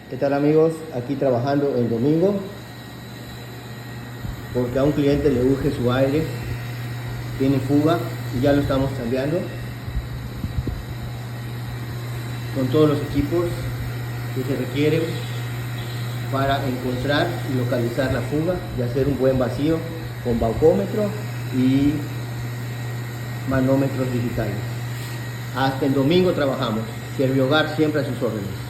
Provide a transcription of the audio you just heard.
¿Qué tal, amigos? Aquí trabajando el domingo porque a un cliente le urge su aire, tiene fuga y ya lo estamos cambiando con todos los equipos que se requieren para encontrar y localizar la fuga y hacer un buen vacío con baucómetro y manómetros digitales. Hasta el domingo trabajamos. Servihogar siempre a sus órdenes.